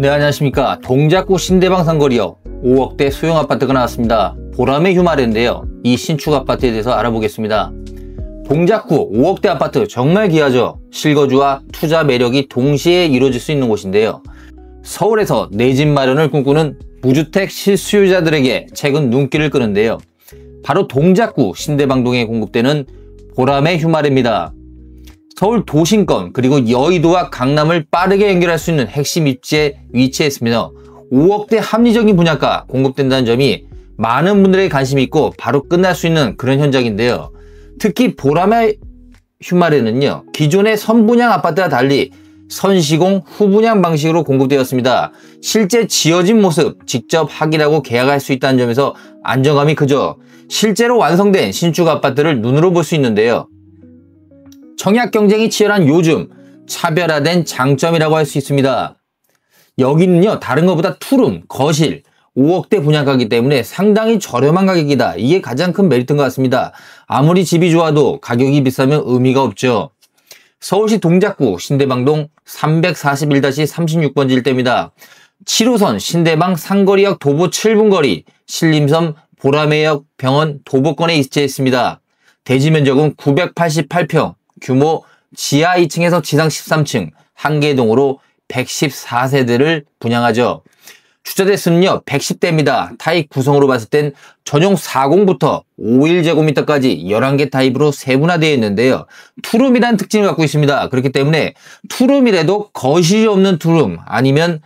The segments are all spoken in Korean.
네, 안녕하십니까. 동작구 신대방 상거리역 5억대 소형 아파트가 나왔습니다. 보람의 휴마레인데요. 이 신축 아파트에 대해서 알아보겠습니다. 동작구 5억대 아파트 정말 귀하죠. 실거주와 투자 매력이 동시에 이루어질 수 있는 곳인데요. 서울에서 내 집 마련을 꿈꾸는 무주택 실수요자들에게 최근 눈길을 끄는데요. 바로 동작구 신대방동에 공급되는 보람의 휴마레입니다. 서울 도심권 그리고 여의도와 강남을 빠르게 연결할 수 있는 핵심 입지에 위치했으며 5억대 합리적인 분양가 공급된다는 점이 많은 분들의 관심이 있고 바로 끝날 수 있는 그런 현장인데요. 특히 보람의 휴마레는요, 기존의 선분양 아파트와 달리 선시공 후분양 방식으로 공급되었습니다. 실제 지어진 모습 직접 확인하고 계약할 수 있다는 점에서 안정감이 크죠. 실제로 완성된 신축 아파트를 눈으로 볼 수 있는데요. 청약 경쟁이 치열한 요즘 차별화된 장점이라고 할 수 있습니다. 여기는요, 다른 것보다 투룸, 거실, 5억대 분양가이기 때문에 상당히 저렴한 가격이다. 이게 가장 큰 메리트인 것 같습니다. 아무리 집이 좋아도 가격이 비싸면 의미가 없죠. 서울시 동작구 신대방동 341-36번지 일대입니다. 7호선 신대방 상거리역 도보 7분 거리, 신림섬 보라매역 병원 도보권에 위치했습니다. 대지 면적은 988평, 규모 지하 2층에서 지상 13층, 한개동으로 114세대를 분양하죠. 주차대 수는요, 110대입니다. 타입 구성으로 봤을 땐 전용 40부터 51제곱미터까지 11개 타입으로 세분화되어 있는데요. 투룸이라는 특징을 갖고 있습니다. 그렇기 때문에 투룸이라도 거실이 없는 투룸, 아니면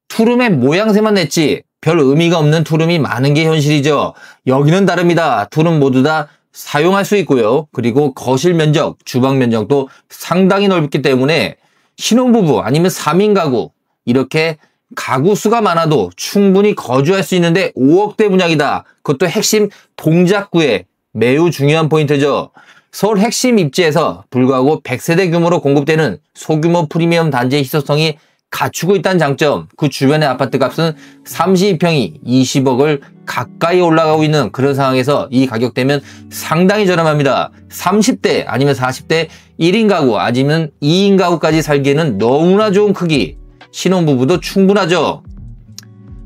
투룸의 모양새만 냈지 별 의미가 없는 투룸이 많은 게 현실이죠. 여기는 다릅니다. 투룸 모두 다 사용할 수 있고요. 그리고 거실 면적, 주방 면적도 상당히 넓기 때문에 신혼부부 아니면 3인 가구, 이렇게 가구 수가 많아도 충분히 거주할 수 있는데 5억대 분양이다. 그것도 핵심 동작구에 매우 중요한 포인트죠. 서울 핵심 입지에서 불구하고 100세대 규모로 공급되는 소규모 프리미엄 단지의 희소성이 갖추고 있다는 장점, 그 주변의 아파트 값은 32평이 20억을 가까이 올라가고 있는 그런 상황에서 이 가격대면 상당히 저렴합니다. 30대 아니면 40대 1인 가구 아니면 2인 가구까지 살기에는 너무나 좋은 크기, 신혼부부도 충분하죠.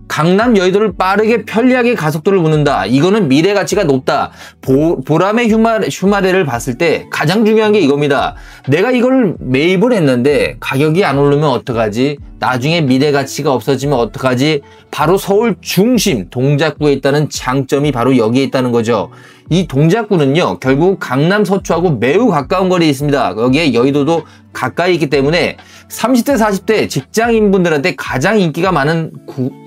강남 여의도를 빠르게 편리하게 가속도를 붙는다. 이거는 미래 가치가 높다. 보람의 휴마레를 봤을 때 가장 중요한 게 이겁니다. 내가 이걸 매입을 했는데 가격이 안 오르면 어떡하지? 나중에 미래 가치가 없어지면 어떡하지? 바로 서울 중심 동작구에 있다는 장점이 바로 여기에 있다는 거죠. 이 동작구는요, 결국 강남 서초하고 매우 가까운 거리에 있습니다. 여기에 여의도도 가까이 있기 때문에 30대 40대 직장인분들한테 가장 인기가 많은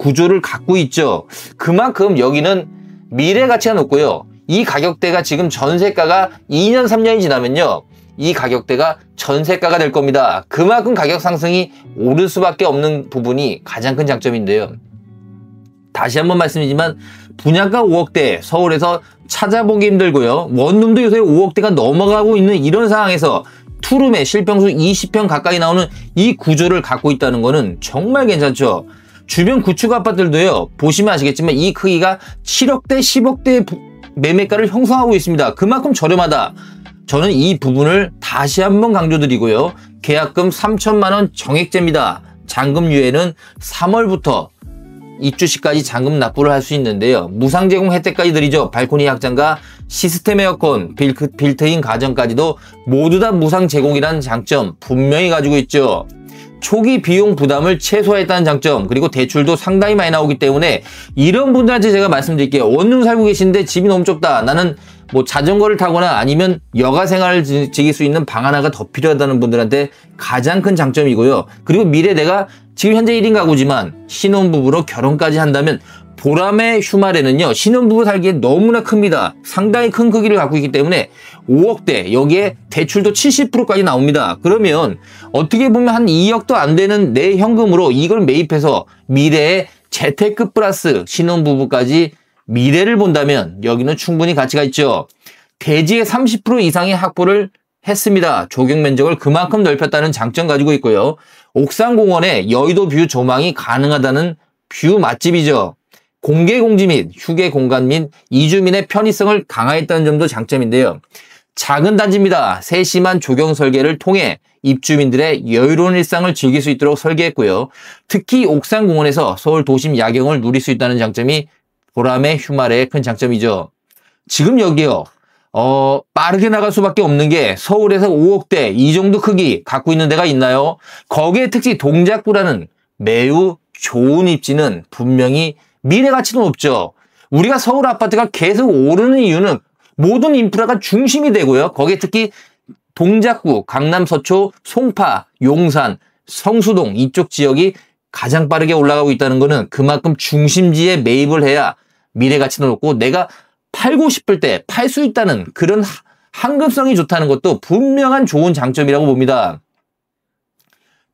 구조를 갖고 있죠. 그만큼 여기는 미래 가치가 높고요. 이 가격대가 지금 전세가가 2년 3년이 지나면요, 이 가격대가 전세가가 될 겁니다. 그만큼 가격 상승이 오를 수밖에 없는 부분이 가장 큰 장점인데요. 다시 한번 말씀드리지만 분양가 5억대 서울에서 찾아보기 힘들고요. 원룸도 요새 5억대가 넘어가고 있는 이런 상황에서 투룸에 실평수 20평 가까이 나오는 이 구조를 갖고 있다는 거는 정말 괜찮죠. 주변 구축 아파트들도요, 보시면 아시겠지만 이 크기가 7억대 10억대 매매가를 형성하고 있습니다. 그만큼 저렴하다. 저는 이 부분을 다시 한번 강조드리고요. 계약금 3천만 원 정액제입니다. 잔금 유예는 3월부터 입주 시까지 잔금 납부를 할 수 있는데요. 무상 제공 혜택까지 드리죠. 발코니 확장과 시스템 에어컨, 빌트인 가전까지도 모두 다 무상 제공이라는 장점 분명히 가지고 있죠. 초기 비용 부담을 최소화했다는 장점, 그리고 대출도 상당히 많이 나오기 때문에 이런 분들한테 제가 말씀드릴게요. 원룸 살고 계신데 집이 너무 좁다. 나는 뭐 자전거를 타거나 아니면 여가 생활을 즐길 수 있는 방 하나가 더 필요하다는 분들한테 가장 큰 장점이고요. 그리고 미래 내가 지금 현재 1인 가구지만 신혼부부로 결혼까지 한다면 보람의 휴마레는요, 신혼부부 살기에 너무나 큽니다. 상당히 큰 크기를 갖고 있기 때문에 5억대, 여기에 대출도 70%까지 나옵니다. 그러면 어떻게 보면 한 2억도 안 되는 내 현금으로 이걸 매입해서 미래에 재테크 플러스 신혼부부까지 미래를 본다면 여기는 충분히 가치가 있죠. 대지의 30% 이상의 확보를 했습니다. 조경 면적을 그만큼 넓혔다는 장점 가지고 있고요. 옥상 공원에 여의도 뷰 조망이 가능하다는 뷰 맛집이죠. 공개 공지 및 휴게 공간 및 이주민의 편의성을 강화했다는 점도 장점인데요. 작은 단지입니다. 세심한 조경 설계를 통해 입주민들의 여유로운 일상을 즐길 수 있도록 설계했고요. 특히 옥상공원에서 서울 도심 야경을 누릴 수 있다는 장점이 보라매 휴마레의 큰 장점이죠. 지금 여기요. 빠르게 나갈 수밖에 없는 게 서울에서 5억대 이 정도 크기 갖고 있는 데가 있나요? 거기에 특히 동작구라는 매우 좋은 입지는 분명히 미래 가치는 없죠. 우리가 서울 아파트가 계속 오르는 이유는 모든 인프라가 중심이 되고요. 거기에 특히 동작구, 강남 서초, 송파, 용산, 성수동 이쪽 지역이 가장 빠르게 올라가고 있다는 것은 그만큼 중심지에 매입을 해야 미래 가치는 높고 내가 팔고 싶을 때 팔 수 있다는 그런 항급성이 좋다는 것도 분명한 좋은 장점이라고 봅니다.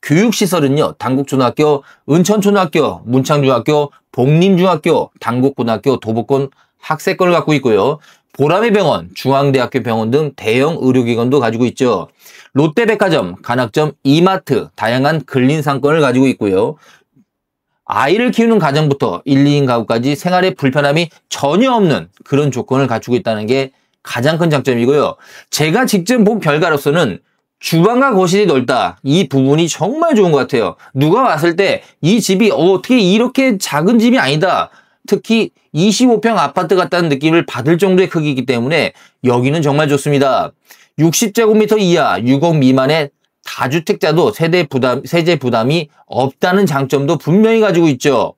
교육시설은요. 당국초등학교, 은천초등학교, 문창중학교, 복림중학교, 당국고등학교, 도보권 학세권을 갖고 있고요. 보라매병원, 중앙대학교 병원 등 대형 의료기관도 가지고 있죠. 롯데백화점, 간악점, 이마트, 다양한 근린상권을 가지고 있고요. 아이를 키우는 가정부터 1, 2인 가구까지 생활에 불편함이 전혀 없는 그런 조건을 갖추고 있다는 게 가장 큰 장점이고요. 제가 직접 본 결과로서는 주방과 거실이 넓다. 이 부분이 정말 좋은 것 같아요. 누가 왔을 때 이 집이 어떻게 이렇게 작은 집이 아니다. 특히 25평 아파트 같다는 느낌을 받을 정도의 크기이기 때문에 여기는 정말 좋습니다. 60제곱미터 이하 6억 미만의 다주택자도 세제 부담이 없다는 장점도 분명히 가지고 있죠.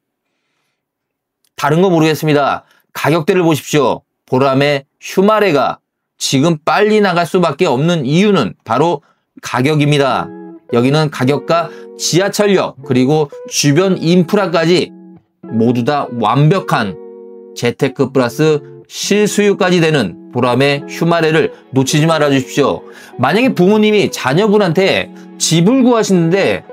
다른 거 모르겠습니다. 가격대를 보십시오. 보라매 휴마레가 지금 빨리 나갈 수밖에 없는 이유는 바로 가격입니다. 여기는 가격과 지하철역 그리고 주변 인프라까지 모두 다 완벽한 재테크 플러스 실수요까지 되는 보라매 휴마레를 놓치지 말아 주십시오. 만약에 부모님이 자녀분한테 집을 구하시는데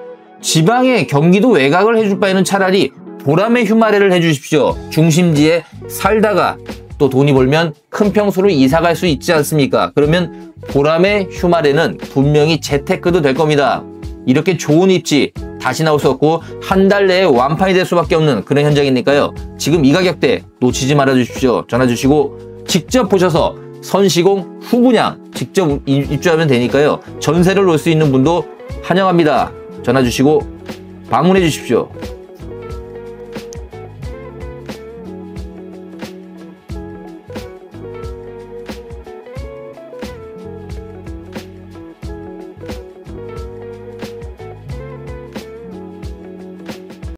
지방에 경기도 외곽을 해줄 바에는 차라리 보라매 휴마레를 해주십시오. 중심지에 살다가 또 돈이 벌면 큰 평수로 이사 갈 수 있지 않습니까? 그러면 보라매 휴마레는 분명히 재테크도 될 겁니다. 이렇게 좋은 입지 다시 나올 수 없고 한 달 내에 완판이 될 수밖에 없는 그런 현장이니까요. 지금 이 가격대 놓치지 말아 주십시오. 전화 주시고 직접 보셔서 선시공 후분양 직접 입주하면 되니까요. 전세를 놓을 수 있는 분도 환영합니다. 전화 주시고 방문해 주십시오.